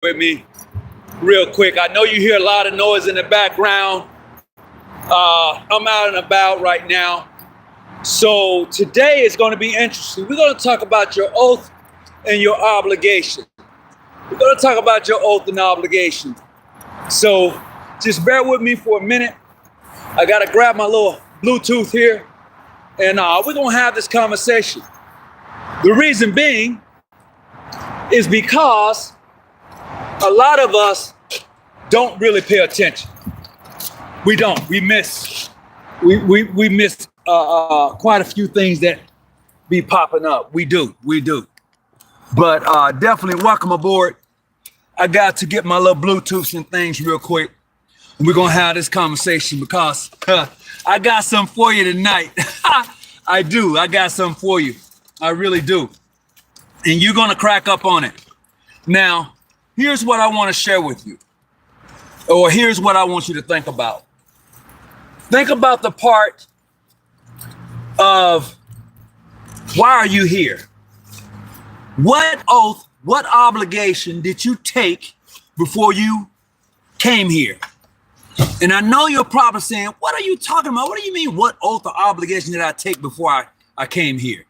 with me real quick. I know you hear a lot of noise in the background. I'm out and about right now. So today is going to be interesting. We're going to talk about your oath and your obligation. We're going to talk about your oath and obligation. So just bear with me for a minute. I got to grab my little Bluetooth here, and we're going to have this conversation. The reason being is because a lot of us don't really pay attention. We don't. We miss quite a few things that be popping up. We do. But definitely welcome aboard. I got to get my little Bluetooth and things real quick. We're gonna have this conversation because I got something for you tonight. I do. I got something for you. I really do. And you're gonna crack up on it. Now, here's what I want to share with you. Or here's what I want you to think about. Think about the part of why are you here? What oath, what obligation did you take before you came here? And I know you're probably saying, what are you talking about? What do you mean, what oath or obligation did I take before I came here?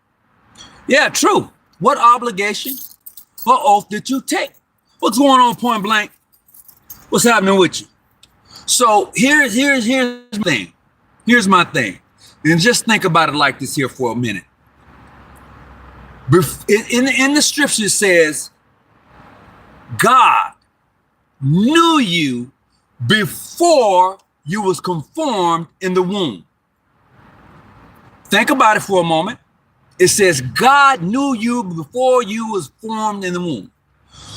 Yeah, true. What obligation or oath did you take? What's going on, point blank? What's happening with you? So here's the thing. Here's my thing. And just think about it like this here for a minute. In the scripture it says, God knew you before you was conformed in the womb. Think about it for a moment. It says God knew you before you was formed in the womb.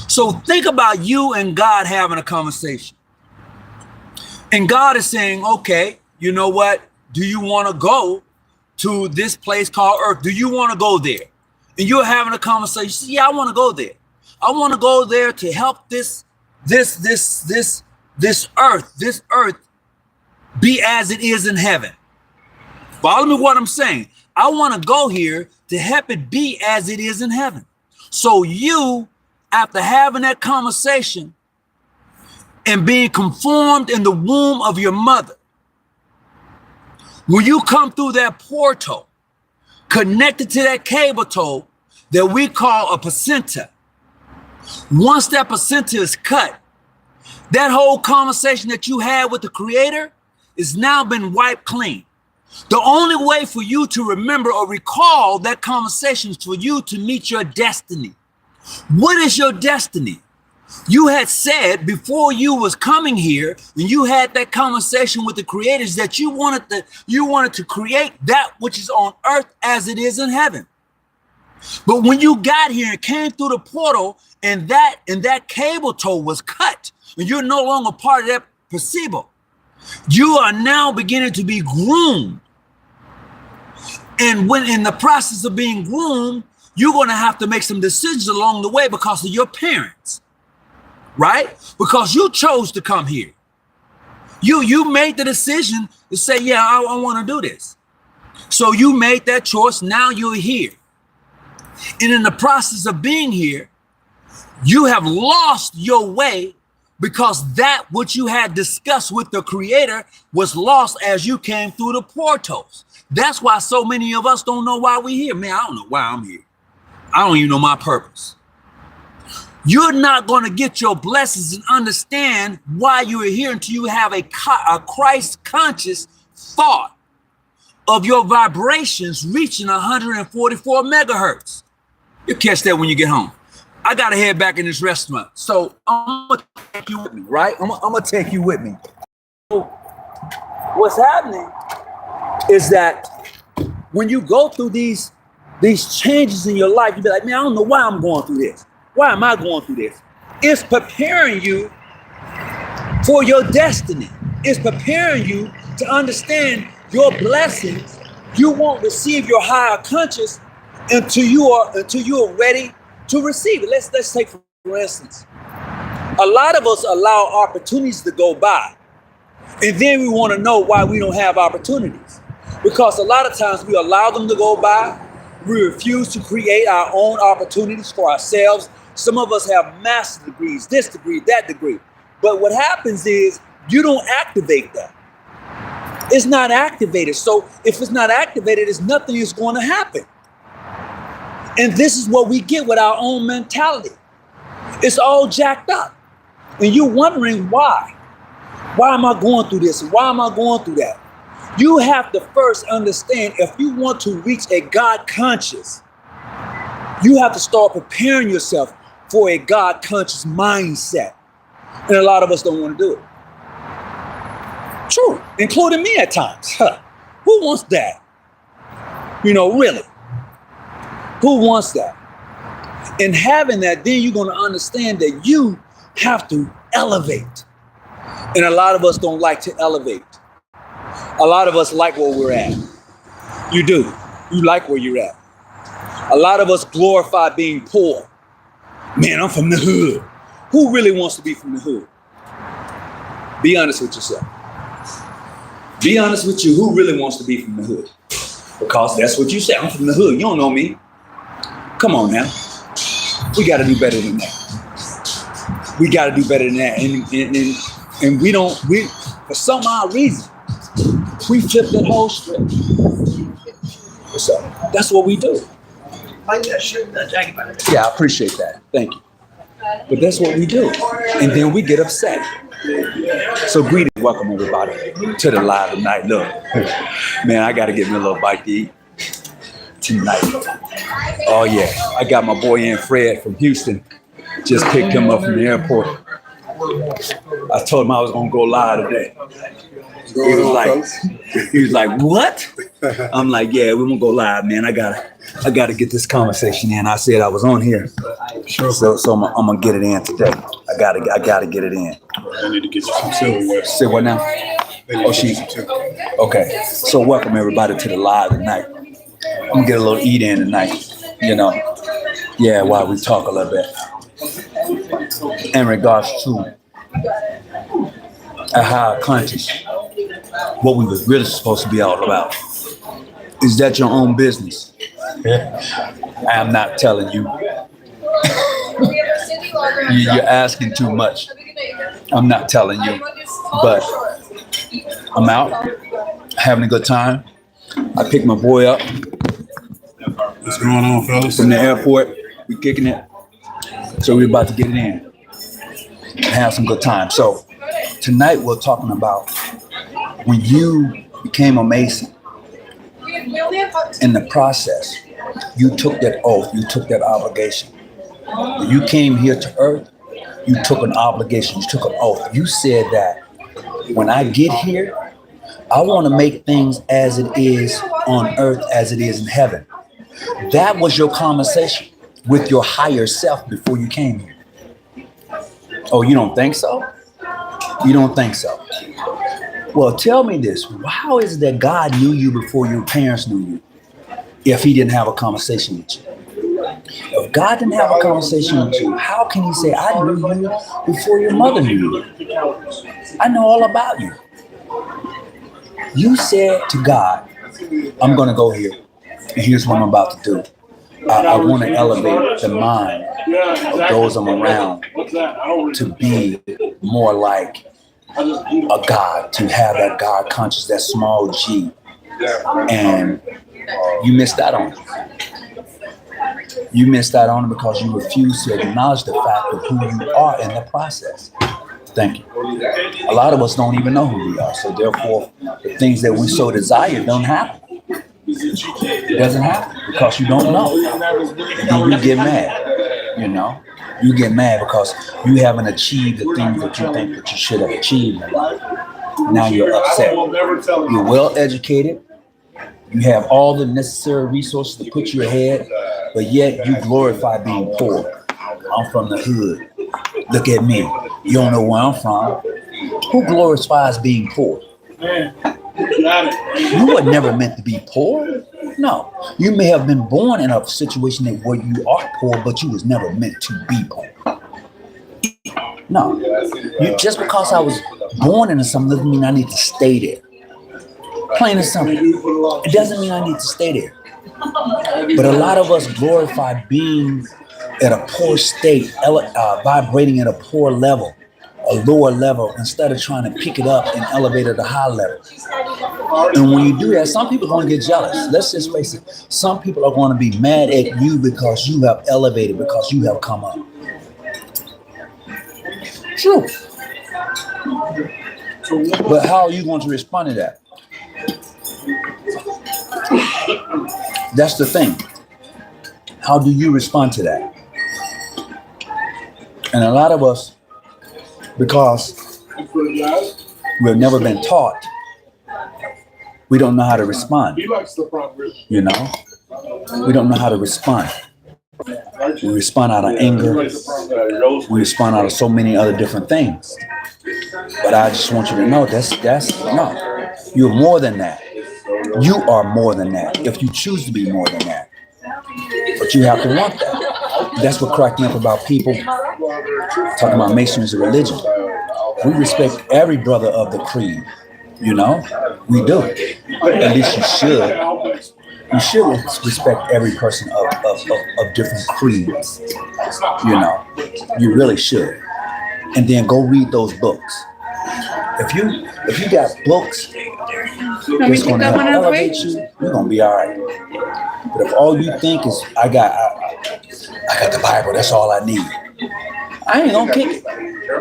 So think about you and God having a conversation. And God is saying, okay, you know what? Do you want to go to this place called Earth? Do you want to go there? And you're having a conversation. You say, yeah, I want to go there. I want to go there to help this earth be as it is in heaven. Follow me what I'm saying. I want to go here to help it be as it is in heaven. So you, after having that conversation and being conformed in the womb of your mother, when you come through that portal, connected to that cable tow that we call a placenta, once that placenta is cut, that whole conversation that you had with the Creator is now been wiped clean. The only way for you to remember or recall that conversation is for you to meet your destiny. What is your destiny? You had said before you was coming here, when you had that conversation with the creators, that you wanted to create that which is on earth as it is in heaven. But when you got here and came through the portal and that cable tow was cut, and you're no longer part of that placebo, you are now beginning to be groomed. And when in the process of being groomed, you're going to have to make some decisions along the way because of your parents. Right? Because you chose to come here. You made the decision to say, yeah, I want to do this. So you made that choice. Now you're here. And in the process of being here, you have lost your way because that which you had discussed with the Creator was lost as you came through the portals. That's why so many of us don't know why we're here. Man, I don't know why I'm here. I don't even know my purpose. You're not going to get your blessings and understand why you are here until you have a Christ conscious thought of your vibrations reaching 144 megahertz. You'll catch that when you get home. I got to head back in this restaurant. So I'm going to take you with me, right? I'm going to take you with me. So what's happening is that when you go through these changes in your life, you be like, man, I don't know why I'm going through this. Why am I going through this? It's preparing you for your destiny. It's preparing you to understand your blessings. You won't receive your higher conscious until you are ready to receive it. Let's take for instance. A lot of us allow opportunities to go by, and then we want to know why we don't have opportunities. Because a lot of times we allow them to go by. We refuse to create our own opportunities for ourselves. Some of us have master's degrees, this degree, that degree. But what happens is you don't activate that. It's not activated. So if it's not activated, there's nothing is going to happen. And this is what we get with our own mentality. It's all jacked up. And you're wondering why. Why am I going through this? Why am I going through that? You have to first understand, if you want to reach a God conscious, you have to start preparing yourself for a God conscious mindset. And a lot of us don't want to do it. True, including me at times. Who wants that? You know, really? Who wants that? And having that, then you're going to understand that you have to elevate. And a lot of us don't like to elevate. A lot of us like where we're at. You do. You like where you're at. A lot of us glorify being poor. Man, I'm from the hood. Who really wants to be from the hood? Be honest with yourself. Be honest with you. Who really wants to be from the hood? Because that's what you say. I'm from the hood. You don't know me. Come on now. We got to do better than that. We got to do better than that. And we for some odd reason, we flip that whole script. So that's what we do. Yeah, I appreciate that. Thank you. But that's what we do. And then we get upset. So greetings, welcome everybody to the live tonight. Look, man, I got to get me a little bite to eat tonight. Oh yeah, I got my boy in Fred from Houston. Just picked him up from the airport. I told him I was gonna go live today. He was like, what? I'm like, yeah, we're gonna go live, man. I gotta get this conversation in. I said I was on here, so I'm gonna get it in today. I gotta get it in. I need to get you some silverware. Say what now? Oh, she's okay. So welcome everybody to the live tonight. I'm gonna get a little eat in tonight. You know, yeah, while we talk a little bit in regards to a higher conscious. What we was really supposed to be all about. Is that your own business? I'm not telling you. You're asking too much. I'm not telling you. But I'm out, having a good time. I picked my boy up. What's going on, fellas? From the airport. We kicking it. So we're about to get it in and have some good time. So tonight we're talking about when you became a Mason. In the process, you took that oath, you took that obligation. When you came here to earth, you took an obligation, you took an oath. You said that when I get here, I want to make things as it is on earth as it is in heaven. That was your conversation with your higher self before you came here. Oh, you don't think so? You don't think so? Well, tell me this. How is it that God knew you before your parents knew you if he didn't have a conversation with you? If God didn't have a conversation with you, how can he say, I knew you before your mother knew you? I know all about you. You said to God, I'm going to go here, and here's what I'm about to do. I want to elevate the mind of those I'm around to be more like a God, to have that God conscious, that small G. And you missed out on it. You missed out on it because you refused to acknowledge the fact of who you are in the process. Thank you. A lot of us don't even know who we are. So therefore, the things that we so desire don't happen. It doesn't happen because you don't know. And then you get mad, you know. You get mad because you haven't achieved the things that you think that you should have achieved in life. Now you're upset. You're well educated. You have all the necessary resources to put you ahead, but yet you glorify being poor. I'm from the hood. Look at me. You don't know where I'm from. Who glorifies being poor? You were never meant to be poor. No. You may have been born in a situation where you are poor, but you was never meant to be poor. No. Just because I was born into something doesn't mean I need to stay there. Plain and simple. It doesn't mean I need to stay there. But a lot of us glorify being at a poor state, vibrating at a poor level, a lower level, instead of trying to pick it up and elevate it at a high level. And when you do that, some people are going to get jealous. Let's just face it. Some people are going to be mad at you because you have elevated, because you have come up. True. But how are you going to respond to that? That's the thing. How do you respond to that? And a lot of us, because we've never been taught, we don't know how to respond. You know? We don't know how to respond. We respond out of anger. We respond out of so many other different things. But I just want you to know that's no. You're more than that. You are more than that if you choose to be more than that. But you have to want that. That's what cracked me up about people talking about Masonry as a religion. We respect every brother of the creed. You know? We do. At least you should. You should respect every person of different creeds. You know? You really should. And then go read those books. If you got books that's going to help elevate you, you're going to be all right. But if all you think is, I got the Bible, that's all I need, I ain't going to kick it.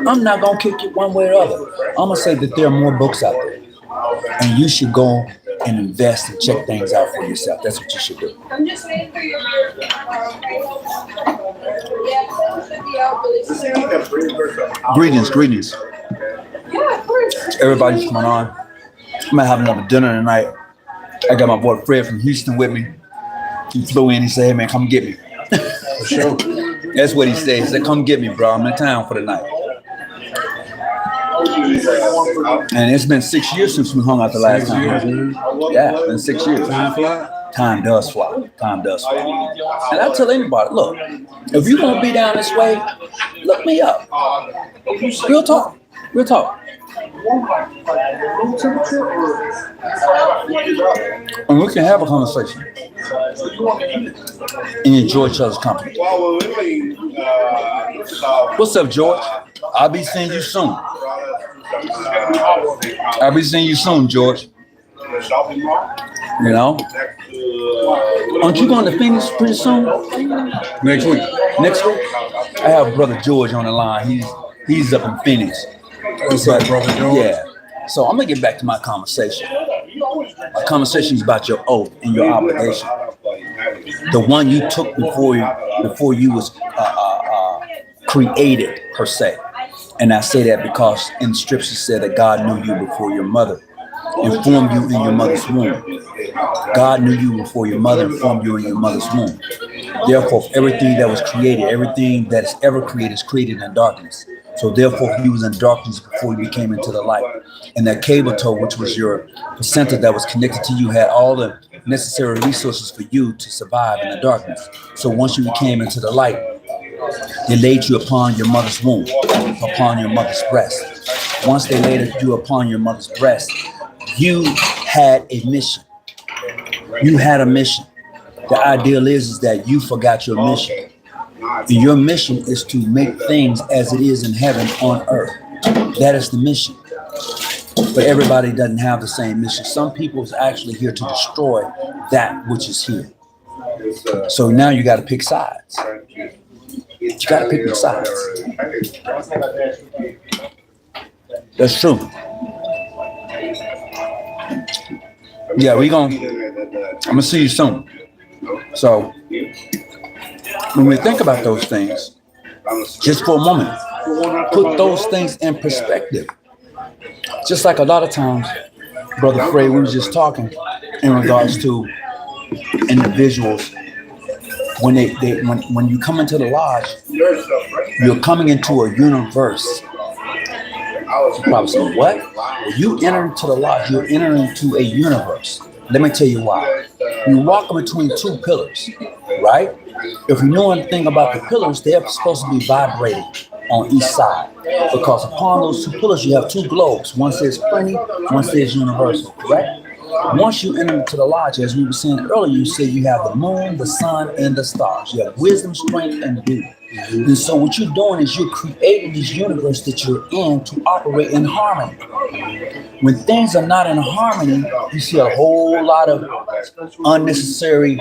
I'm not going to kick it one way or other. I'm going to say that there are more books out there. And you should go and invest and check things out for yourself. That's what you should do. I'm just waiting for your Greetings. Yeah, of course. Everybody's coming on. I might have another dinner tonight. I got my boy Fred from Houston with me. He flew in. He said, "Hey man, come get me." For sure. That's what he said. He said, "Come get me, bro. I'm in town for the night." And it's been 6 years since we hung out the last time. Yeah, it's been 6 years. Time does fly. And I tell anybody, look, if you're going to be down this way, look me up. Real talk. And we can have a conversation and enjoy each other's company. What's up, George? I'll be seeing you soon. George. You know? Aren't you going to Phoenix pretty soon? Next week. I have Brother George on the line. He's up in Phoenix. What's up, Brother George? Yeah. So I'm going to get back to my conversation. My conversation is about your oath and your obligation. The one you took before you was created, per se. And I say that because in the scripture said that God knew you before your mother and formed you in your mother's womb. God knew you before your mother and formed you in your mother's womb. Therefore, everything that was created, everything that is ever created is created in darkness. So therefore, he was in darkness before you came into the light. And that cable toe, which was your placenta that was connected to you, had all the necessary resources for you to survive in the darkness. So once you came into the light, they laid you upon your mother's womb, upon your mother's breast. Once they laid you upon your mother's breast, you had a mission. You had a mission. The ideal is that you forgot your mission. And your mission is to make things as it is in heaven on earth. That is the mission. But everybody doesn't have the same mission. Some people is actually here to destroy that which is here. So now you got to pick sides. You got to pick your sides. That's true. Yeah, I'm going to see you soon. So when we think about those things, just for a moment, put those things in perspective. Just like a lot of times, Brother Frey, we were just talking in regards to individuals. When when you come into the lodge, you're coming into a universe. You probably say, what? When you enter into the lodge, you're entering into a universe. Let me tell you why. You walk between two pillars, right? If you know anything about the pillars, they're supposed to be vibrating on each side. Because upon those two pillars, you have two globes. One says plenty, one says universal, correct? Once you enter into the lodge, as we were saying earlier, you say you have the moon, the sun, and the stars. You have wisdom, strength, and beauty. And so what you're doing is you're creating this universe that you're in to operate in harmony. When things are not in harmony, you see a whole lot of unnecessary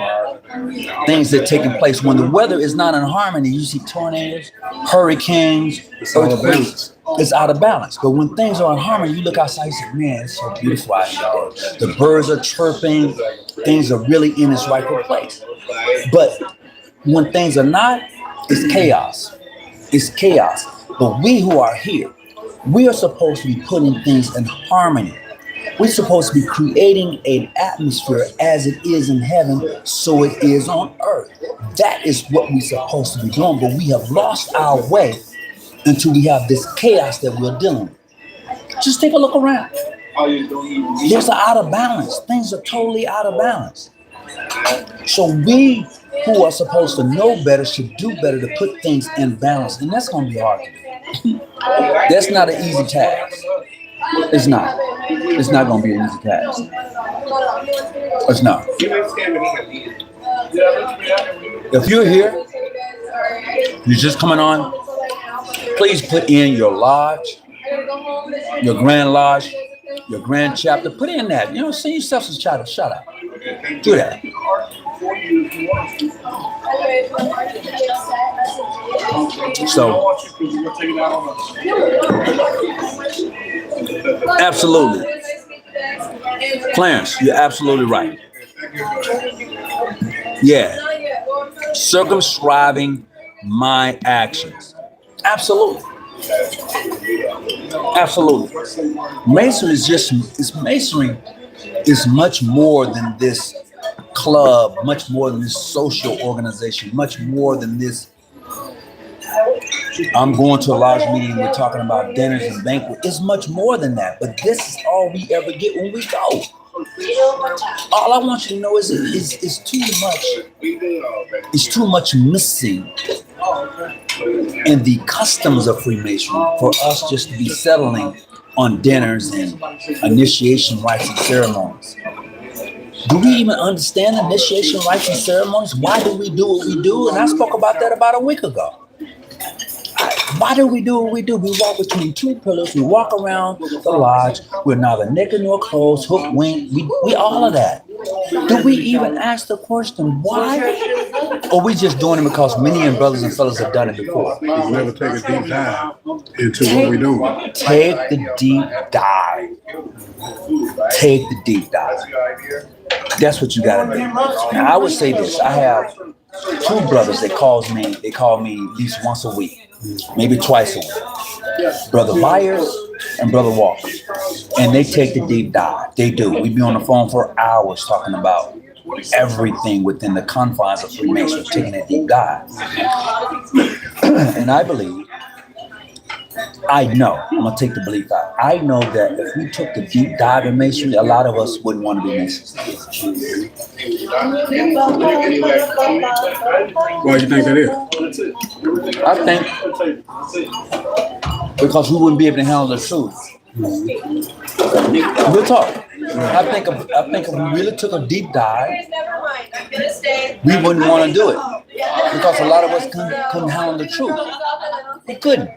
things that are taking place. When the weather is not in harmony, you see tornadoes, hurricanes, earthquakes. It's out of balance. But when things are in harmony, you look outside, you say, man, it's so beautiful out here. The birds are chirping. Things are really in its rightful place. But when things are not, it's chaos. It's chaos. But we who are here, we are supposed to be putting things in harmony. We're supposed to be creating an atmosphere as it is in heaven, so it is on earth. That is what we're supposed to be doing, but we have lost our way until we have this chaos that we're dealing with. Just take a look around. There's an out of balance. Things are totally out of balance. So we who are supposed to know better should do better to put things in balance, and that's going to be hard to do. That's not an easy task. It's not. It's not going to be an easy task. It's not. If you're here, you're just coming on, please put in your lodge, your grand lodge, your grand chapter. Put in that. You know, send yourself some shout out. Do that. So, absolutely. Clarence, you're absolutely right. Yeah. Circumscribing my actions. Absolutely. Absolutely. Masonry masonry is much more than this club, much more than this social organization, much more than this. I'm going to a lodge meeting, we're talking about dinners and banquets. It's much more than that, but this is all we ever get when we go. All I want you to know is too much. It's too much missing in the customs of Freemasonry for us just to be settling on dinners and initiation rites and ceremonies. Do we even understand initiation rites and ceremonies? Why do we do what we do? And I spoke about that about a week ago. Why do we do what we do? We walk between two pillars. We walk around the lodge. We're neither naked nor clothed, hook, wink. We all of that. Do we even ask the question why? Or we just doing it because many and brothers and fellas have done it before? You never take a deep dive into what we're doing. Take the deep dive. Take the deep dive. That's what you gotta do. Now I would say this. I have two brothers that call me at least once a week, maybe twice a week. Brother Myers and Brother Walker. And they take the deep dive. They do. We be on the phone for hours talking about everything within the confines of Freemasonry, taking a deep dive. And I believe, I'm gonna take the belief out. I know that if we took the deep dive in Masonry, a lot of us wouldn't want to be Masons. Why do you think that is? I think because we wouldn't be able to handle the truth. We'll talk. I think if we really took a deep dive, we wouldn't want to do it because a lot of us couldn't handle the truth. We couldn't.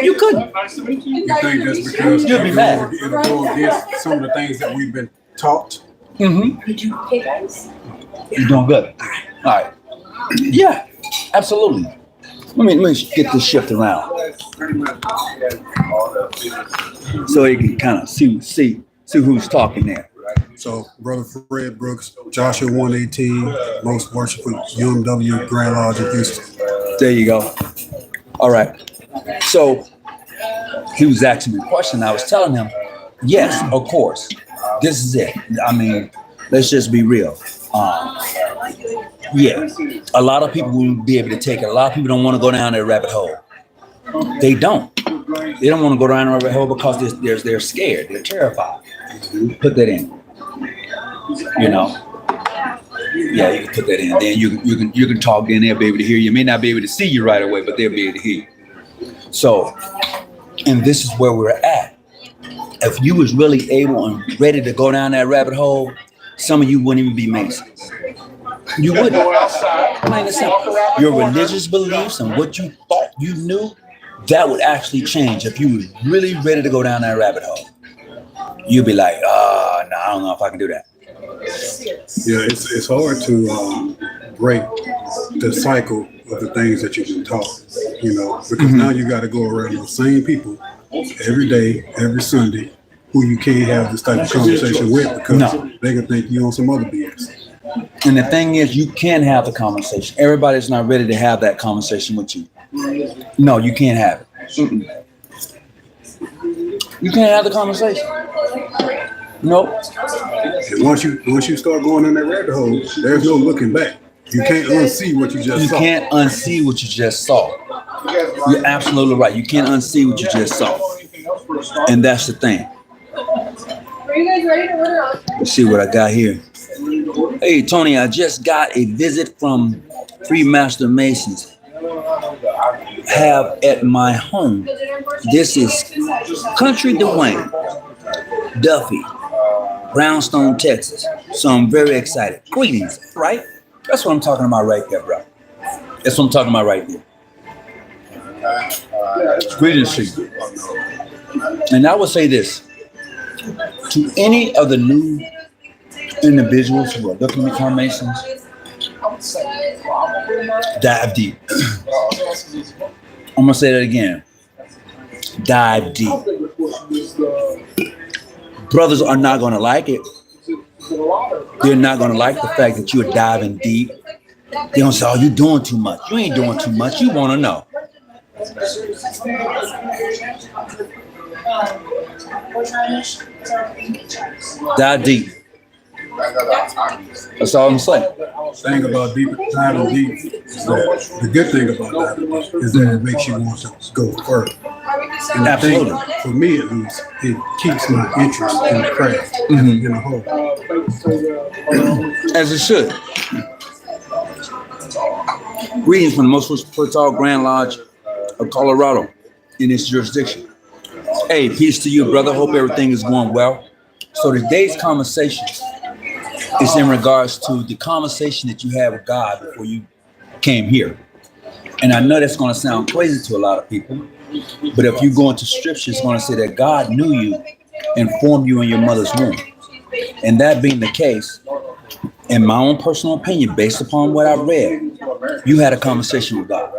You couldn't. You think that's because You'd be mad. it'll go against some of the things that we've been taught? Mm-hmm. You're doing good. All right. Yeah, absolutely. Let me get this shift around so you can kind of see who's talking there. So, Brother Fred Brooks, Joshua 118, Most Worshipful UMW Grand Lodge of Houston. There you go. All right. So he was asking me a question. I was telling him, yes, of course. This is it. I mean, let's just be real. Yeah, a lot of people will be able to take it. A lot of people don't want to go down that rabbit hole. They don't. They don't want to go down the rabbit hole because they're scared. They're terrified. Put that in. You know. Yeah, you can put that in. Then you can talk. Then they'll be able to hear you. May not be able to see you right away, but they'll be able to hear you. So, and this is where we're at if you was really able and ready to go down that rabbit hole, some of you wouldn't even be Masons. You wouldn't. Plain and simple. Your religious beliefs and what you thought you knew, that would actually change if you were really ready to go down that rabbit hole. You'd be like, oh, no, I don't know if I can do that. Yeah, it's hard to break the cycle of the things that you've been taught, because now you got to go around those same people every day, every Sunday, who you can't have this type of conversation with because they can think you on some other BS. And the thing is, you can have the conversation. Everybody's not ready to have that conversation with you. No, you can't have it. Mm-mm. You can't have the conversation. Nope. And once you start going in that rabbit hole, there's no looking back. You can't unsee what you just saw. You can't unsee what you just saw. You're absolutely right. You can't unsee what you just saw. And that's the thing. Are you guys ready to order on? Let's see what I got here. Hey, Tony, I just got a visit from 3 Master Masons. Have at my home. This is Country Dwayne Duffy, Brownstone, Texas. So I'm very excited. Greetings, right? That's what I'm talking about right there, bro. That's what I'm talking about right there. Greetings to you. And I would say this to any of the new individuals who are looking to become Masons: dive deep. I'm gonna say that again. Dive deep. Brothers are not gonna like it. They're not gonna like the fact that you're diving deep. They're gonna say, "Oh, you're doing too much." You ain't doing too much. You wanna know. Dive deep. That's all I'm saying. The thing about diving deep is that the good thing about diving deep is that it makes you want to go further. And I think, for me at least, it keeps my interest in the craft in a whole. As it should. Greetings from the most fertile Grand Lodge of Colorado in this jurisdiction. Hey, peace to you, brother. Hope everything is going well. So today's conversation is in regards to the conversation that you had with God before you came here. And I know that's going to sound crazy to a lot of people, but if you go into scripture, it's going to say that God knew you and formed you in your mother's womb. And that being the case, in my own personal opinion, based upon what I read, you had a conversation with God.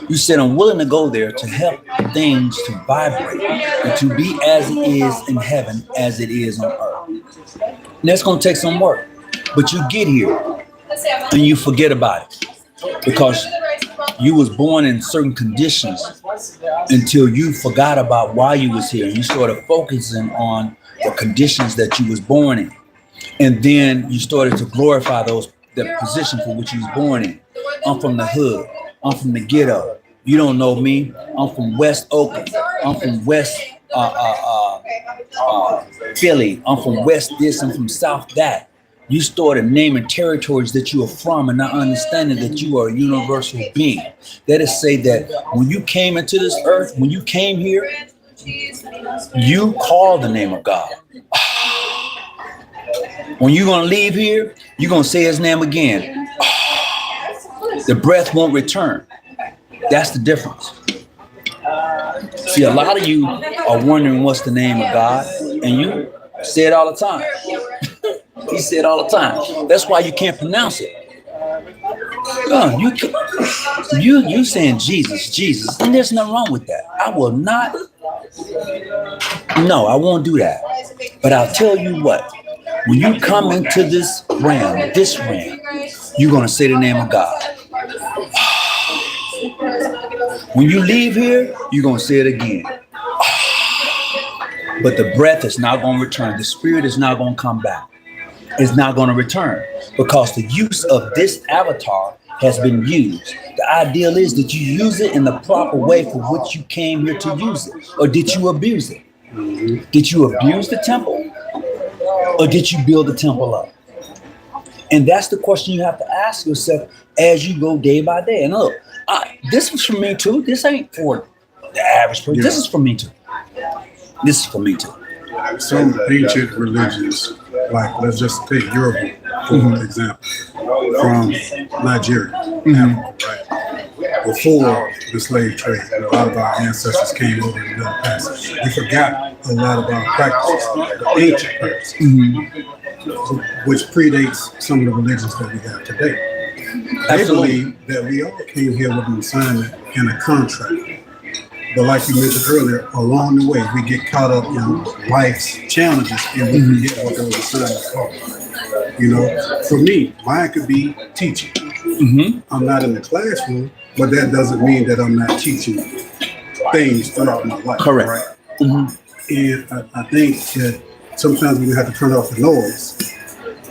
You said, I'm willing to go there to help things to vibrate and to be as it is in heaven as it is on earth. And that's going to take some work. But you get here and you forget about it because you was born in certain conditions until you forgot about why you was here. You started focusing on the conditions that you was born in. And then you started to glorify the position for which you was born in. I'm from the hood. I'm from the ghetto. You don't know me. I'm from West Oakland. I'm from West Philly. I'm from West this. I'm from South that. You started naming territories that you are from and not understanding that you are a universal being. That is say that when you came into this earth, when you came here, you called the name of God. When you're going to leave here, you're going to say his name again. The breath won't return. That's the difference. See, a lot of you are wondering what's the name of God, and you say it all the time. He said all the time. That's why you can't pronounce it. You saying Jesus, and there's nothing wrong with that. I will not. No, I won't do that. But I'll tell you what. When you come into this realm, you're going to say the name of God. When you leave here, you're going to say it again. But the breath is not going to return. The spirit is not going to come back. It's not going to return because the use of this avatar has been used. The ideal is that you use it in the proper way for which you came here to use it. Or did you abuse it? Did you abuse the temple? Or did you build the temple up? And that's the question you have to ask yourself as you go day by day. And look, this was for me too. This ain't for the average person. This is for me too. This is for me too. some ancient religions, like let's just take Yoruba for example, from Nigeria, Africa, right? Before the slave trade, a lot of our ancestors came over in the Middle Passage. We forgot a lot of our practices, the ancient practices, which predates some of the religions that we have today. They believe that we all came here with an assignment and a contract. But like you mentioned earlier, along the way, we get caught up in life's challenges and we forget what those assignments are. You know, for me, mine could be teaching. I'm not in the classroom, but that doesn't mean that I'm not teaching things throughout my life. Correct. Right? And I think that sometimes we have to turn off the noise.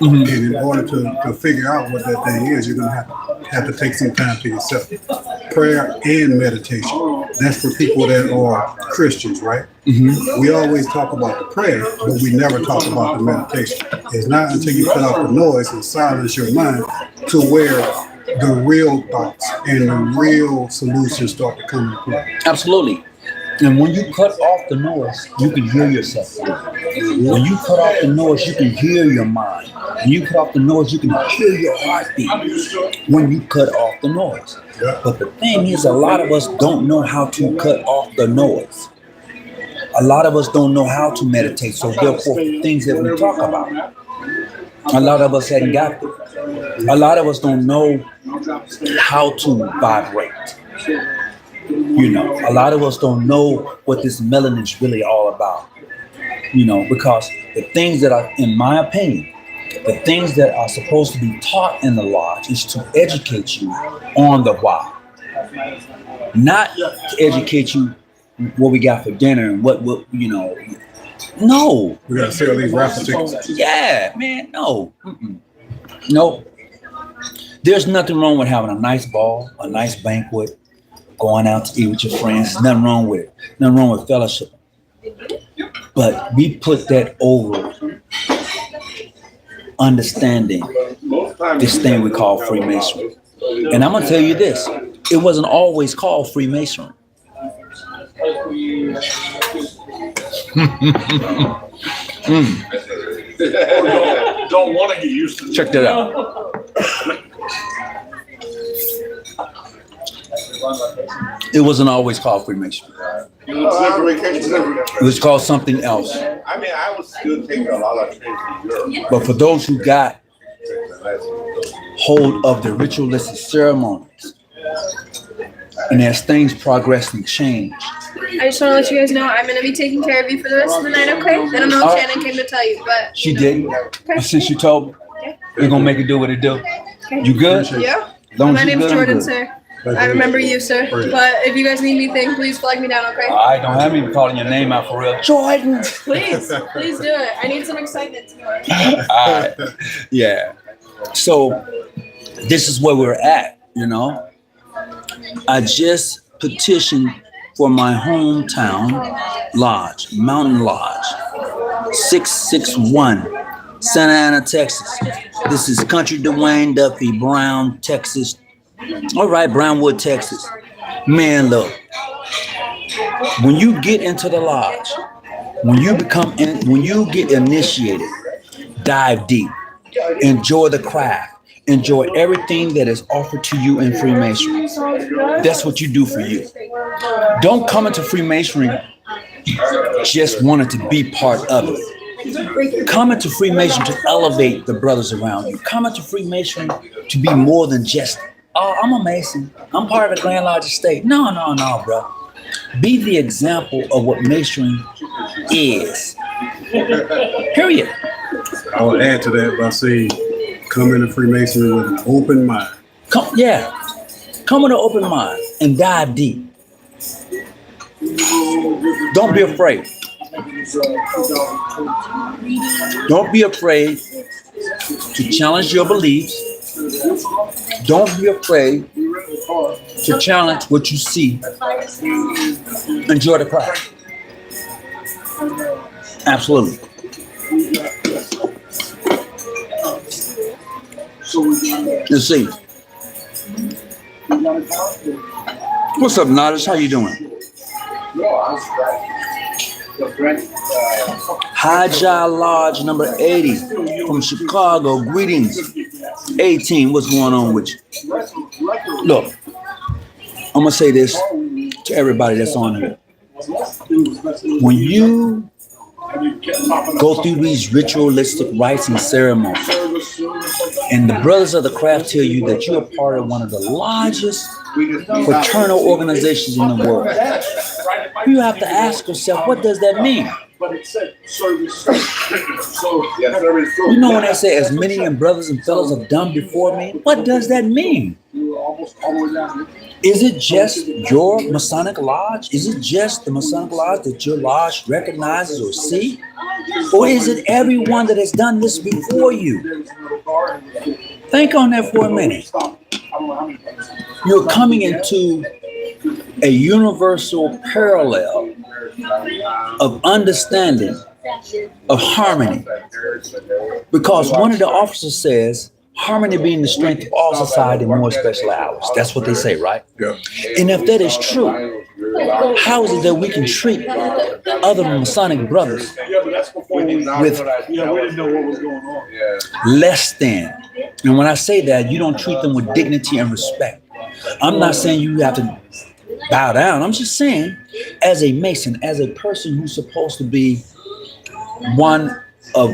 And in order to figure out what that thing is, you're going to have to take some time to yourself. Prayer and meditation. That's for people that are Christians, right? We always talk about the prayer, but we never talk about the meditation. It's not until you cut off the noise and silence your mind to where the real thoughts and the real solutions start to come into play. Absolutely. And when you cut off the noise, you can hear yourself. When you cut off the noise, you can hear your mind. When you cut off the noise, you can hear your heartbeat. When you cut off the noise. But the thing is, a lot of us don't know how to cut off the noise. A lot of us don't know how to meditate. So therefore, the things that we talk about, a lot of us hadn't got there. A lot of us don't know how to vibrate. You know, a lot of us don't know what this melanin is really all about. You know, because the things that are, in my opinion, the things that are supposed to be taught in the lodge is to educate you on the why. Not to educate you what we got for dinner and what you know. No. We got to sell these raffle tickets. Yeah, man, no. Nope. There's nothing wrong with having a nice ball, a nice banquet, going out to eat with your friends. There's nothing wrong with it. Nothing wrong with fellowship. But we put that over understanding this thing we call Freemasonry. And I'm going to tell you this. It wasn't always called Freemasonry. Don't want to get used to. Check that out. It wasn't always called Freemasonry. It was called something else. I mean, I was still taking a lot of trips to Europe. But for those who got hold of the ritualistic ceremonies, and as things progress and change. I just want to let you guys know I'm going to be taking care of you for the rest of the night, okay? I don't know if Shannon came to tell you, but... She didn't. Since you told me, we're going to make it do what it do. Okay. You good? Yeah. Long My as you name's good, I'm Jordan, good. sir. I remember you, sir. But if you guys need anything, please flag me down, okay? I don't have me calling your name out for real. Jordan! Please do it. I need some excitement tonight. All right. Yeah. So this is where we're at, you know. I just petitioned for my hometown lodge, Mountain Lodge, 661, Santa Ana, Texas. This is Country Dwayne Duffy, Brown, Texas. All right, Brownwood, Texas. Man, look, when you get into the lodge, when you get initiated, dive deep, enjoy the craft, enjoy everything that is offered to you in Freemasonry. That's what you do for you. Don't come into Freemasonry just wanting to be part of it. Come into Freemasonry to elevate the brothers around you. Come into Freemasonry to be more than just, oh, I'm a Mason. I'm part of the Grand Lodge Estate. No, bro. Be the example of what Masonry is. Period. I will add to that by saying, come into Freemasonry with an open mind. Come with an open mind and dive deep. Don't be afraid. Don't be afraid to challenge your beliefs. Don't be afraid to challenge what you see. Enjoy the craft. Absolutely. Let's see. What's up, Nadish? How you doing? Haja Lodge number 80 from Chicago. Greetings. 18. What's going on with you? Look, I'm going to say this to everybody that's on here. When you go through these ritualistic rites and ceremonies, and the brothers of the craft tell you that you're part of one of the largest fraternal organizations in the world, you have to ask yourself, what does that mean? You know when they say, as many brothers and fellows have done before me, what does that mean? Is it just your Masonic lodge? Is it just the Masonic lodge that your lodge recognizes or see? Or is it everyone that has done this before you? Think on that for a minute. You're coming into a universal parallel of understanding, of harmony. Because one of the officers says, harmony being the strength of all society, more especially ours. That's what they say, right? Yeah. And if that is true, how is it that we can treat other Masonic brothers with less than? And when I say that, you don't treat them with dignity and respect. I'm not saying you have to bow down. I'm just saying, as a Mason, as a person who's supposed to be one of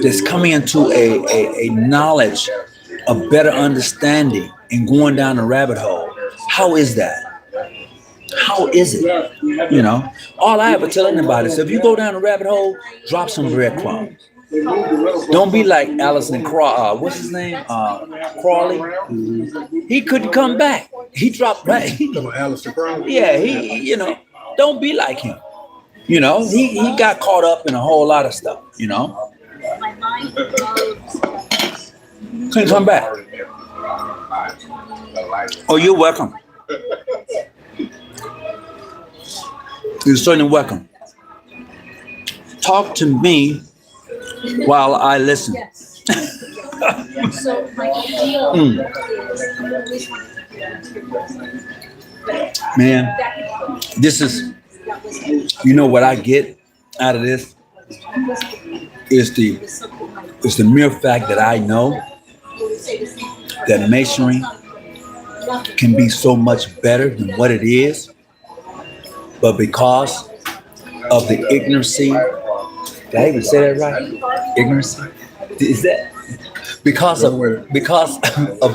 that's coming into a knowledge, a better understanding, and going down the rabbit hole. How is that? How is it? You know, all I ever tell anybody is, if you go down the rabbit hole, drop some breadcrumbs. Don't be like Allison and what's his name? Crawley. He couldn't come back. He dropped back. Alistair Crowley? Yeah, he, don't be like him. He got caught up in a whole lot of stuff, Couldn't come back. Oh, you're welcome. You're certainly welcome. Talk to me while I listen. Man, this is, what I get out of this is the mere fact that I know that Masonry can be so much better than what it is, but because of the ignorancy, did I even say that right? Ignorance? Is that because of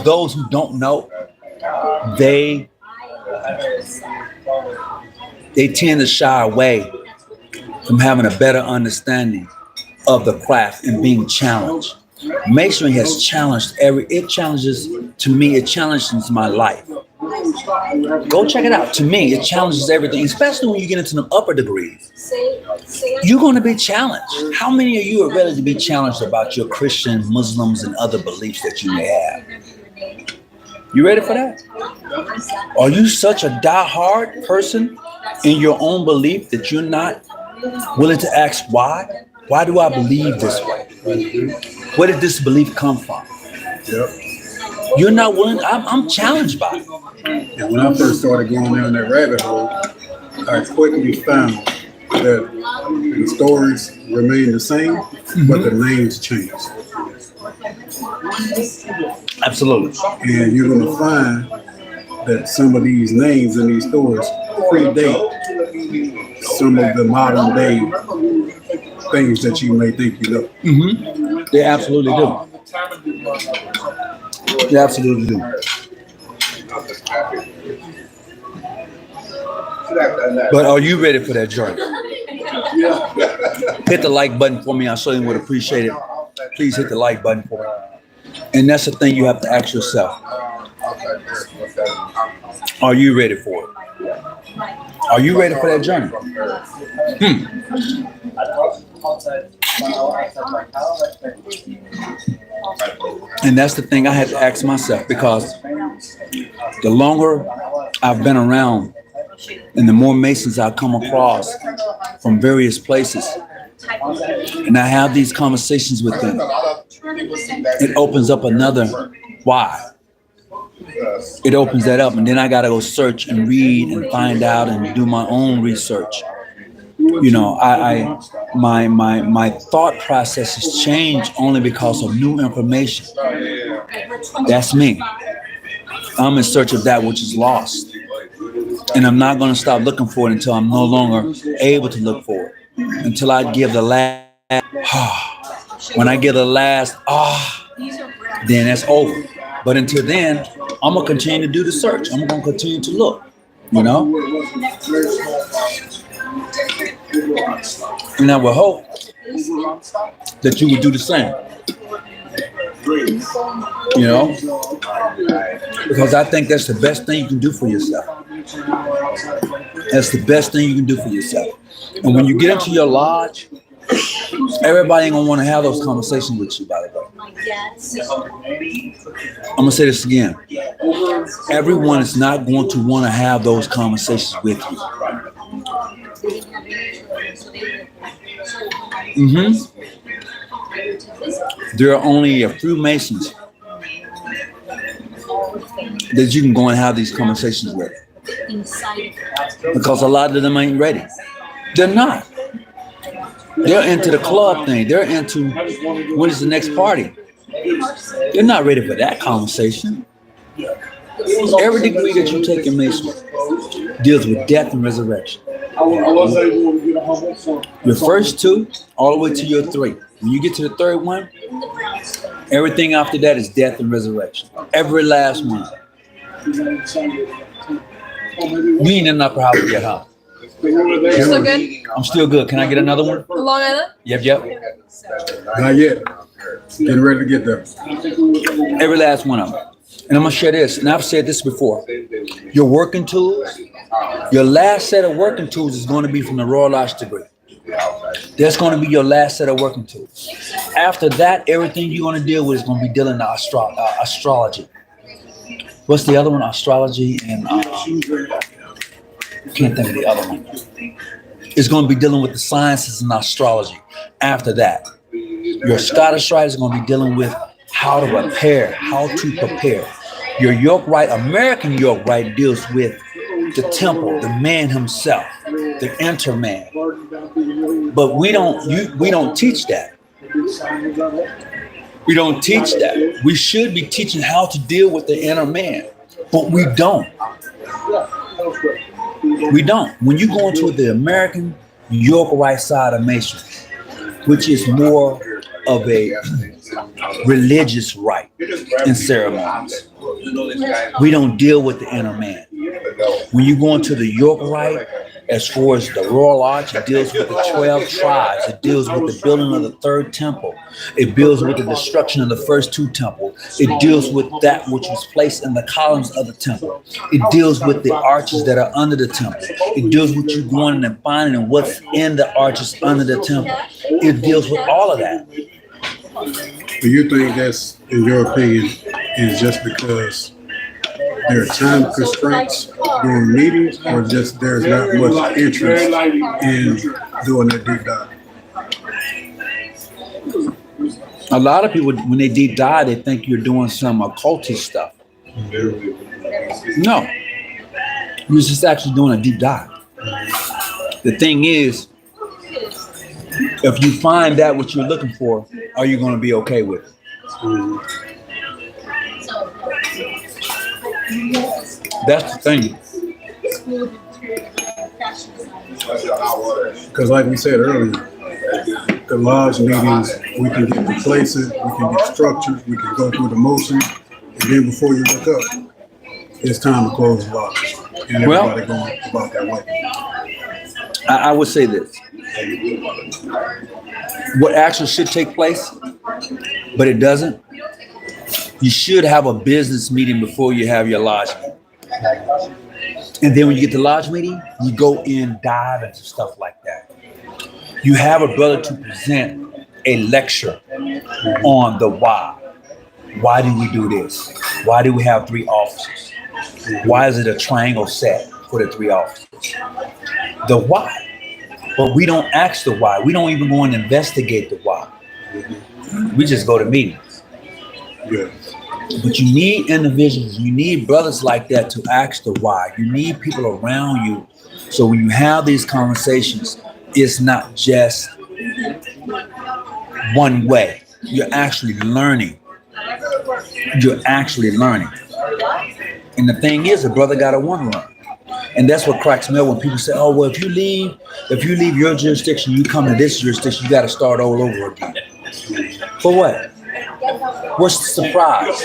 those who don't know, they tend to shy away from having a better understanding of the craft and being challenged. Masonry has challenged it challenges my life. Go check it out. To me, it challenges everything, especially when you get into the upper degrees. You're going to be challenged. How many of you are ready to be challenged about your Christian, Muslims, and other beliefs that you may have? You ready for that? Are you such a die-hard person in your own belief that you're not willing to ask why? Why do I believe this way? Where did this belief come from? Yep. You're not willing. I'm challenged by it. And when I first started going down that rabbit hole, I quickly found that the stories remain the same, but the names change. Absolutely. And you're going to find that some of these names in these stories predate some of the modern day things that you may think you know. Mm-hmm. They absolutely do. They absolutely do. But are you ready for that journey? Hit the like button for me. I certainly would appreciate it. Please hit the like button for me. And that's the thing you have to ask yourself. Are you ready for it? Are you ready for that journey? And that's the thing I had to ask myself, because the longer I've been around and the more Masons I come across from various places, and I have these conversations with them, it opens up another why. It opens that up, and then I got to go search and read and find out and do my own research You know, my thought process has changed only because of new information. That's me. I'm in search of that which is lost. And I'm not going to stop looking for it until I'm no longer able to look for it. Until I give the last, when I give the last, then that's over. But until then, I'm going to continue to do the search. I'm going to continue to look, you know? And I will hope that you would do the same. You know, because I think that's the best thing you can do for yourself. That's the best thing you can do for yourself. And when you get into your lodge, everybody ain't gonna want to have those conversations with you, by the way. I'm gonna say this again. Everyone is not going to want to have those conversations with you. There are only a few Masons that you can go and have these conversations with, because a lot of them ain't ready. They're not. They're into the club thing. They're into when is the next party. They're not ready for that conversation. Every degree that you take in Masonry deals with death and resurrection. Your first two, all the way to your three. When you get to the third one, everything after that is death and resurrection. Every last one. You ain't in the upper house yet, huh? Still good? I'm still good. Can I get another one? Long Island? Yep. Not yet. Getting ready to get there. Every last one of them. And I'm going to share this. And I've said this before. Your working tools, your last set of working tools is going to be from the Royal Arch degree. That's going to be your last set of working tools. After that, everything you're going to deal with is going to be dealing with astrology. What's the other one? Astrology and can't think of the other one. It's going to be dealing with the sciences and astrology. After that, your Scottish Rite is going to be dealing with how to prepare. Your York Rite, American York Rite, deals with the temple, the man himself, the interman. But we don't teach that. We don't teach that. We should be teaching how to deal with the inner man, but we don't. We don't. When you go into the American York Rite side of Masonry, which is more of a religious rite and ceremonies, we don't deal with the inner man. When you go into the York Rite, as far as the Royal Arch, it deals with the 12 tribes. It deals with the building of the third temple. It deals with the destruction of the first two temples. It deals with that which was placed in the columns of the temple. It deals with the arches that are under the temple. It deals with you going and finding what's in the arches under the temple. It deals with all of that. Do you think that's, in your opinion, is just because there are time constraints during meetings, or just there's not much interest in doing that deep dive? A lot of people, when they deep dive, they think you're doing some occultist stuff. No, you're just actually doing a deep dive. The thing is, if you find that what you're looking for, are you going to be okay with it? That's the thing. Because like we said earlier, the lodge meetings, we can get the places, we can get structures, we can go through the motions, and then before you look up, it's time to close the lodge. And everybody going about that way. I would say this. What actually should take place, but it doesn't, you should have a business meeting before you have your lodge meeting. And then when you get to lodge meeting, you go in, dive into stuff like that. You have a brother to present a lecture on the why. Why do we do this? Why do we have 3 officers? Why is it a triangle set for the 3 officers? The why. But we don't ask the why. We don't even go and investigate the why. We just go to meetings. Yeah. But you need individuals, you need brothers like that to ask the why. You need people around you. So when you have these conversations, is not just one way. You're actually learning. You're actually learning. And the thing is, a brother got to want to learn. And that's what cracks me up when people say, oh, well, if you leave your jurisdiction, you come to this jurisdiction, you got to start all over again. For what? What's the surprise?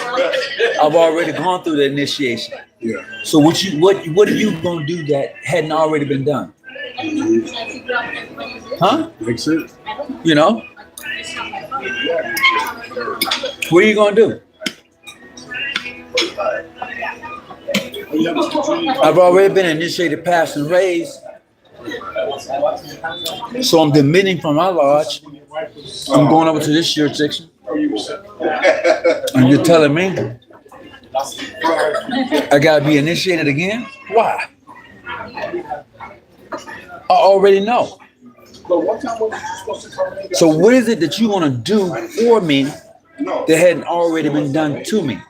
I've already gone through the initiation. Yeah. So what are you going to do that hadn't already been done? Huh? Makes sense. You know? What are you going to do? I've already been initiated, passed, and raised. So I'm demitting from my lodge. I'm going over to this jurisdiction. And you're telling me I gotta be initiated again? Why? I already know. So what is it that you want to do for me that hadn't already been done to me?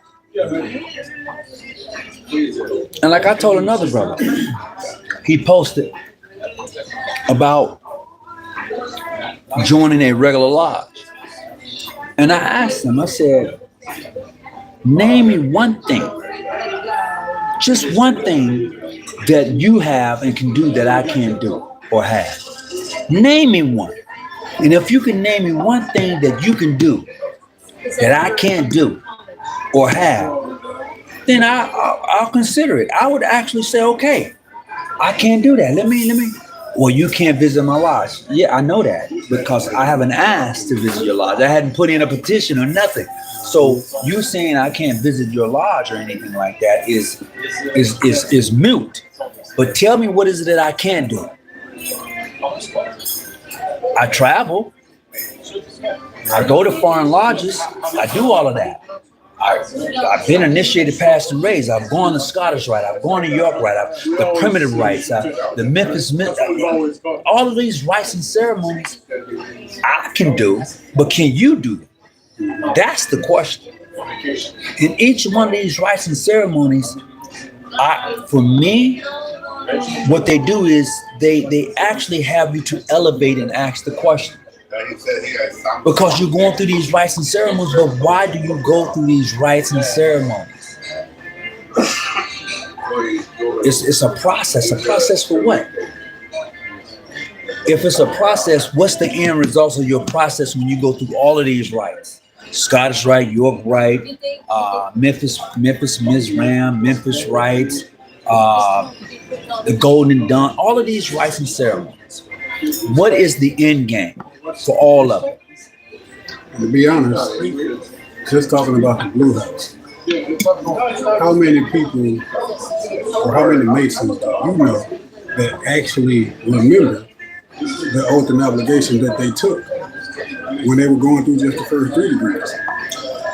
And like I told another brother, he posted about joining a regular lodge. And I asked him, I said, name me one thing, just one thing that you have and can do that I can't do or have. Name me one. And if you can name me one thing that you can do that I can't do or have, then I'll consider it. I would actually say, okay, I can't do that. Let me. Well, you can't visit my lodge. Yeah, I know that because I haven't asked to visit your lodge. I hadn't put in a petition or nothing. So you saying I can't visit your lodge or anything like that is mute. But tell me, what is it that I can do? I travel. I go to foreign lodges. I do all of that. I've been initiated, passed, and raised. I've gone to Scottish Rite. I've gone to York Rite. The primitive rites, the Memphis, all of these rites and ceremonies I can do, but can you do them? That's the question. In each one of these rites and ceremonies, for me, what they do is they actually have you to elevate and ask the question. Because you're going through these rites and ceremonies, but why do you go through these rites and ceremonies? It's a process. A process for what? If it's a process, what's the end results of your process when you go through all of these rites? Scottish Rite, York Rite, Memphis Mizram, Memphis rites, the Golden Dawn, all of these rites and ceremonies. What is the end game for all of it? And to be honest, just talking about the Blue House, how many people or how many Masons do you know that actually remember the oath and obligation that they took when they were going through just the first 3 degrees?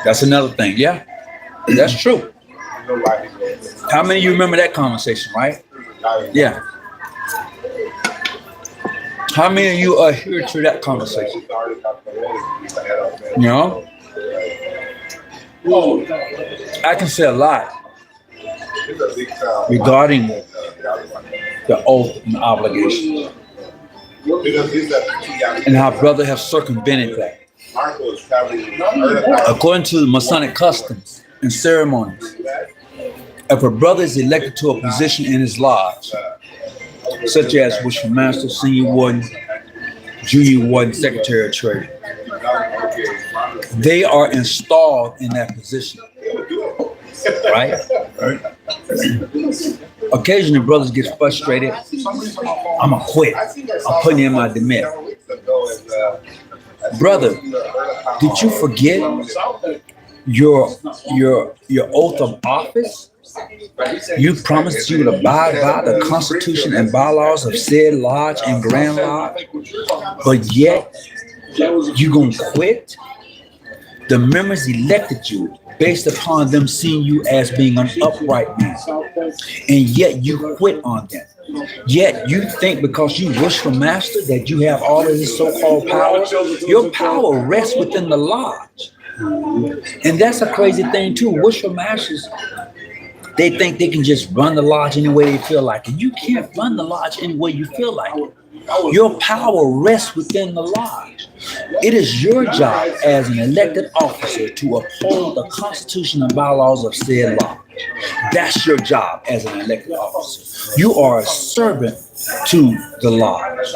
That's another thing. Yeah, that's true. How many of you remember that conversation, right? Yeah. How many of you are here to that conversation? You know? I can say a lot regarding the oath and obligation and how brother have circumvented that. According to the Masonic customs and ceremonies, if a brother is elected to a position in his lodge, such as Wishful Master, Senior Warden, Junior Warden, Secretary of Trade, they are installed in that position, right? Occasionally, brothers get frustrated. I'm gonna quit. I'm putting in my demit. Brother, did you forget your oath of office? You promised you would abide by the Constitution and bylaws of said lodge and Grand Lodge, but yet you gonna quit? The members elected you based upon them seeing you as being an upright man, and yet you quit on them. Yet you think because you Wishful Master that you have all of this so-called power. Your power rests within the lodge, and that's a crazy thing too. Wishful Masters They think they can just run the lodge any way they feel like. And you can't run the lodge any way you feel like. Your power rests within the lodge. It is your job as an elected officer to uphold the Constitution and bylaws of said lodge. That's your job as an elected officer. You are a servant to the lodge.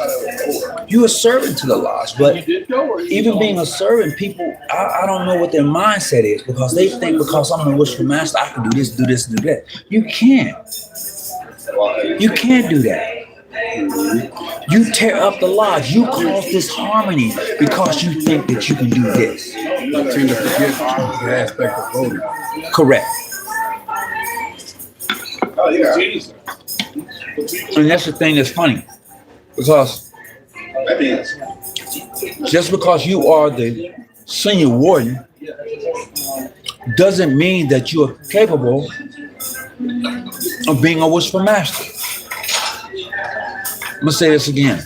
You're a servant to the lodge, but even being a servant, people, I don't know what their mindset is, because they think because I'm the wishful master, I can do this, do this, do that. You can't. You can't do that. You tear up the lodge. You cause disharmony because you think that you can do this. You tend to forget the aspect of voting. Correct. And that's the thing that's funny, because just because you are the senior warden doesn't mean that you are capable of being a wishful master. I'm gonna say this again.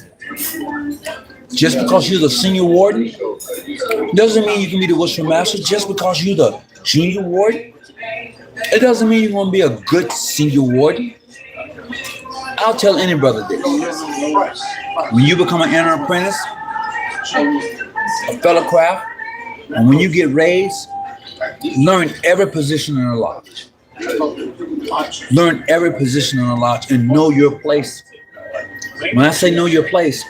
Just because you're the senior warden doesn't mean you can be the wishful master. Just because you're the junior warden, it doesn't mean you're gonna be a good senior warden. I'll tell any brother this. When you become an interim apprentice, a fellow craft, and when you get raised, learn every position in the lodge. Learn every position in the lodge and know your place. When I say know your place,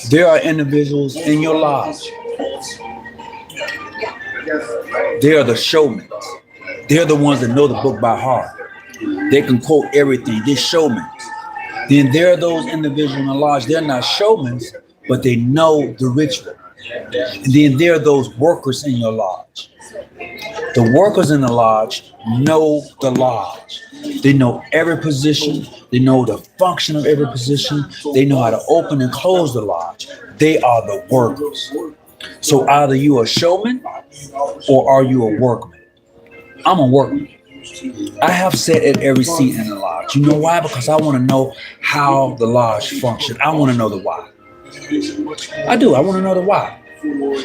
there are individuals in your lodge. They are the showmen. They're the ones that know the book by heart. They can quote everything. They're showmen. Then there are those individuals in the lodge. They're not showmen, but they know the ritual. And then there are those workers in your lodge. The workers in the lodge know the lodge. They know every position. They know the function of every position. They know how to open and close the lodge. They are the workers. So either you are a showman or are you a workman? I'm a workman. I have sat at every seat in the lodge. You know why? Because I want to know how the lodge functions. I want to know the why. I do. I want to know the why.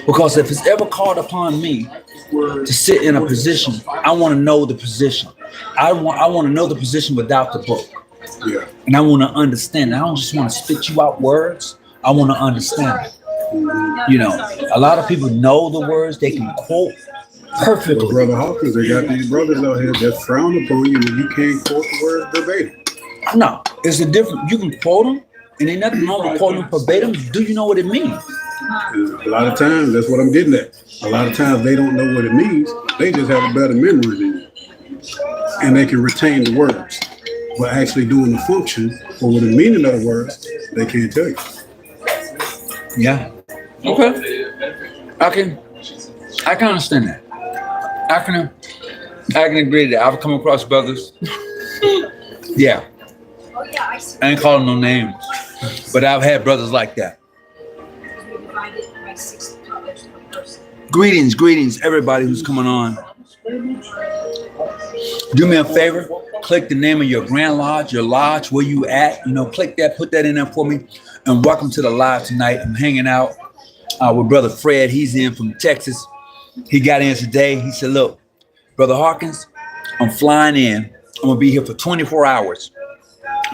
Because if it's ever called upon me to sit in a position, I want to know the position. I want to know the position without the book. Yeah. And I want to understand it. I don't just want to spit you out words. I want to understand it. You know, a lot of people know the words. They can quote perfectly. Well, Brother Hawkins, they got these brothers out here that frown upon you when you can't quote the words verbatim. No, it's a different. You can quote them, and ain't nothing wrong with quoting them verbatim. Do you know what it means? A lot of times, that's what I'm getting at. A lot of times, they don't know what it means. They just have a better memory than you. And they can retain the words. But actually doing the function or the meaning of the words, they can't tell you. Yeah. Okay. I can understand that. I can agree to that. I've come across brothers. Yeah. I ain't calling no names, but I've had brothers like that. Greetings, everybody who's coming on. Do me a favor, click the name of your Grand Lodge, your lodge, where you at. You know, click that, put that in there for me. And welcome to the live tonight. I'm hanging out with Brother Fred. He's in from Texas. He got in today. He said, look, Brother Hawkins, I'm flying in. I'm going to be here for 24 hours.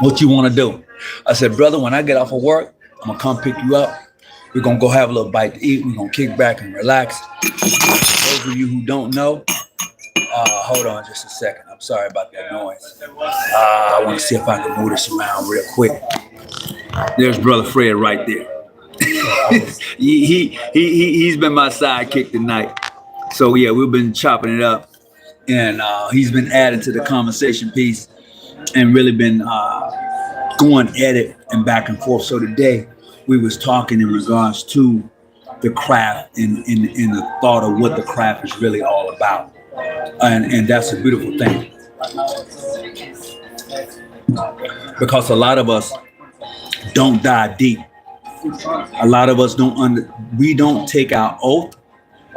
What you want to do? I said, brother, when I get off of work, I'm going to come pick you up. We're going to go have a little bite to eat. We're going to kick back and relax. Those of you who don't know, hold on just a second. I'm sorry about that noise. I want to see if I can move this around real quick. There's Brother Fred right there. He's been my sidekick tonight. So yeah, we've been chopping it up, and he's been adding to the conversation piece and really been going at it and back and forth. So today we was talking in regards to the craft and the thought of what the craft is really all about. And that's a beautiful thing. Because a lot of us don't dive deep. A lot of us we don't take our oath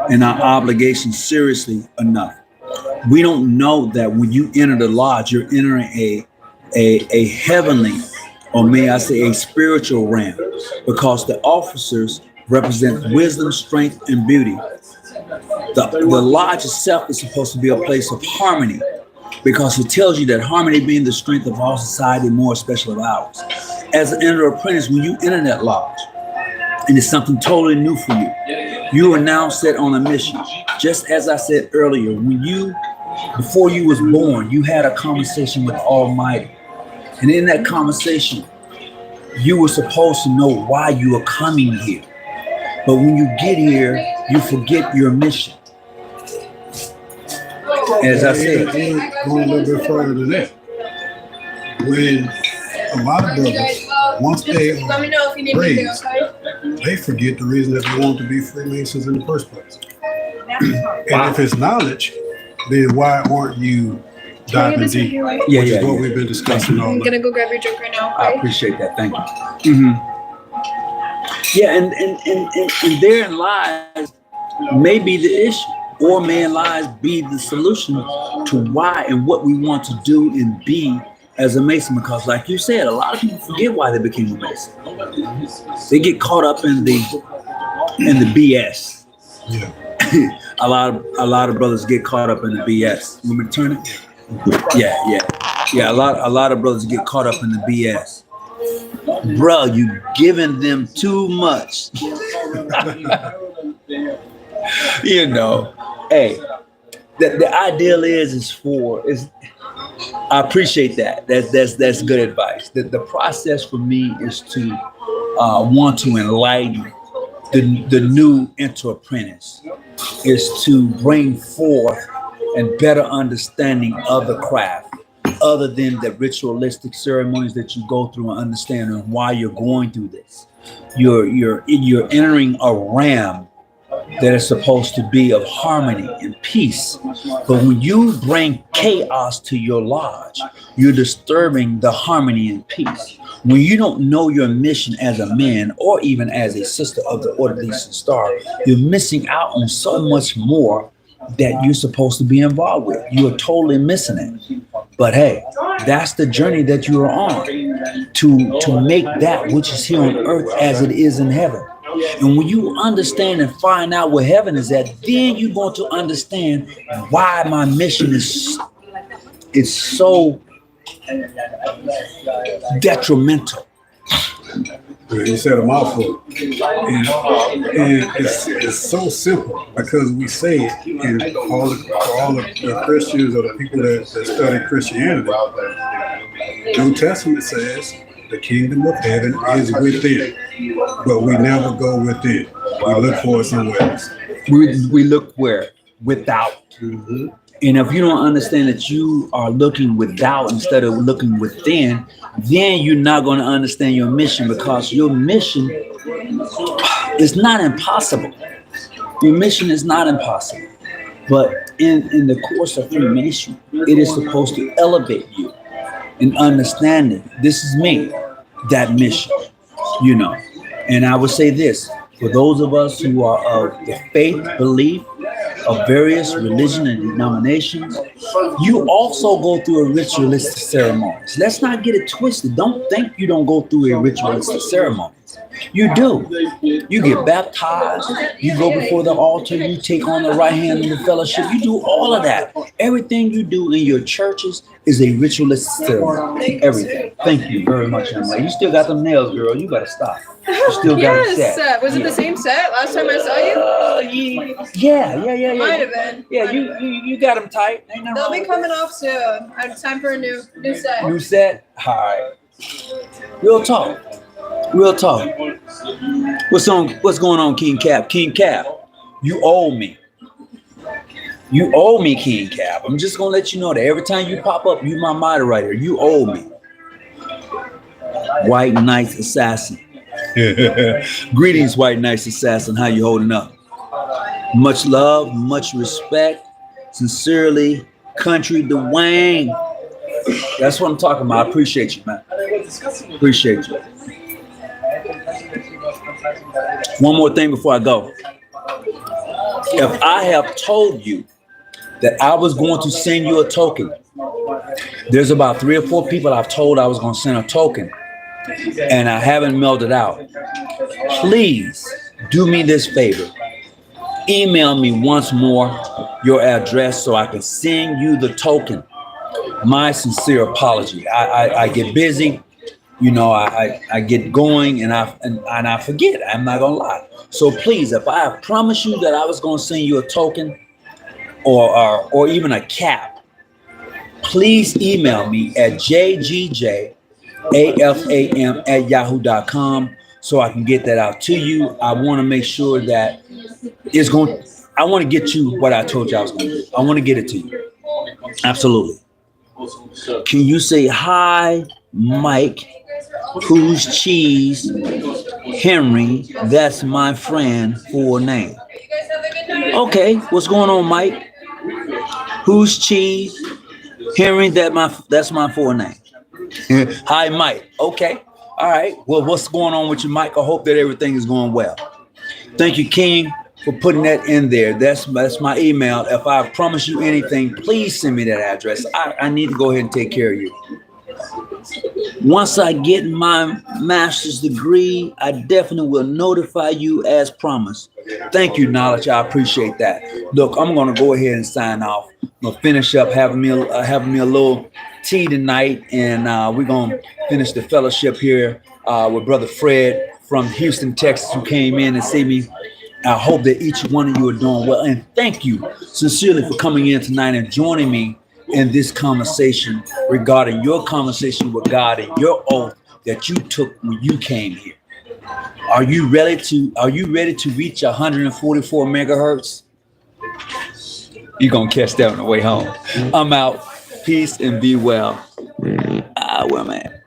and our obligations seriously enough. We don't know that when you enter the lodge, you're entering a heavenly, or may I say a spiritual realm, because the officers represent wisdom, strength, and beauty. The lodge itself is supposed to be a place of harmony, because it tells you that harmony being the strength of all society, more especially of ours. As an inner apprentice, when you enter that lodge, and it's something totally new for you, you are now set on a mission. Just as I said earlier, before you was born, you had a conversation with the Almighty. And in that conversation, you were supposed to know why you are coming here. But when you get here, you forget your mission. As I said, and going a little bit further than that, when a lot of brothers, once they Let me know if you need are anything, raised, okay? they forget the reason that they want to be Freemasons in the first place. And if it's knowledge, then why aren't you diving deep? Which is what we've been discussing all I'm night. gonna go grab your drink right now, I okay? appreciate that. Thank you. Yeah, and therein lies maybe the issue, or may lies be the solution to why and what we want to do and be as a Mason. Because, like you said, a lot of people forget why they became a Mason. They get caught up in the BS. Yeah. A lot of brothers get caught up in the BS. You want me to turn it? Yeah. A lot of brothers get caught up in the BS. Bro, you giving them too much. You know, hey, the ideal is I appreciate that. That's good advice. The process for me is to want to enlighten the new apprentice, is to bring forth and better understanding of the craft, other than the ritualistic ceremonies that you go through, and understanding why you're going through this. You're entering a realm that is supposed to be of harmony and peace. But when you bring chaos to your lodge, you're disturbing the harmony and peace. When you don't know your mission as a man, or even as a sister of the Order of the Eastern Star, you're missing out on so much more that you're supposed to be involved with. You are totally missing it. But hey, that's the journey that you are on, to make that which is here on earth as it is in heaven. And when you understand and find out where heaven is at, then you're going to understand why my mission is so detrimental. You said a mouthful. And it's so simple, because we say it, and all the Christians or the people that study Christianity, New Testament says the kingdom of heaven is within, but we never go within. We look for it somewhere else. We look where? Without. Mm-hmm. And if you don't understand that you are looking without instead of looking within, then you're not going to understand your mission, because your mission is not impossible. Your mission is not impossible. But in the course of Freemasonry, it is supposed to elevate you in understanding, this is me, that mission, you know. And I would say this, for those of us who are of the faith belief of various religion and denominations, you also go through a ritualistic ceremonies. Let's not get it twisted. Don't think you don't go through a ritualistic ceremony. You do. You get baptized. You go before the altar. You take on the right hand in the fellowship. You do all of that. Everything you do in your churches is a ritualistic ceremony. Everything. Thank you very much, Emma. You still got them nails, girl. You better stop. You still got it set. Was it the same set last time I saw you? Yeah. Might have been. Yeah, you got them tight. Ain't nothing They'll wrong be with coming off soon. It's time for a new set. New set? All right. Real talk. What's going on, King Cap? King Cap, you owe me. You owe me, King Cap. I'm just gonna let you know that every time you pop up, you my moderator. You owe me. White Knight Assassin. Greetings, White Knight Assassin. How you holding up? Much love, much respect. Sincerely, Country Dwayne. That's what I'm talking about. I appreciate you, man. Appreciate you. One more thing before I go. If I have told you that I was going to send you a token, there's about 3 or 4 people I've told I was going to send a token, and I haven't mailed it out. Please do me this favor. Email me once more your address so I can send you the token. My sincere apology. I get busy, you know, I get going and I forget. I'm not gonna lie. So please, if I promise you that I was gonna send you a token or even a cap, please email me at jgjafam@yahoo.com so I can get that out to you. I want to make sure that I want to get you what I told you I was going to do. I want to get it to you. Absolutely. Can you say hi, Mike? Who's Cheese? Henry? That's my friend. Full name. Okay, what's going on, Mike? Who's Cheese? Henry? That's my full name. Hi, Mike. Okay. All right. Well, what's going on with you, Mike? I hope that everything is going well. Thank you, King, for putting that in there. That's my email. If I promise you anything, please send me that address. I need to go ahead and take care of you. Once I get my master's degree, I definitely will notify you as promised. Thank you, Knowledge. I appreciate that. Look, I'm going to go ahead and sign off. I'm going to finish up having me a little tea tonight, and we're going to finish the fellowship here with Brother Fred from Houston, Texas, who came in and see me. I hope that each one of you are doing well. And thank you sincerely for coming in tonight and joining me in this conversation regarding your conversation with God and your oath that you took when you came here. Are you ready to reach 144 megahertz? You're going to catch that on the way home. I'm out. Peace and be well. Well, man.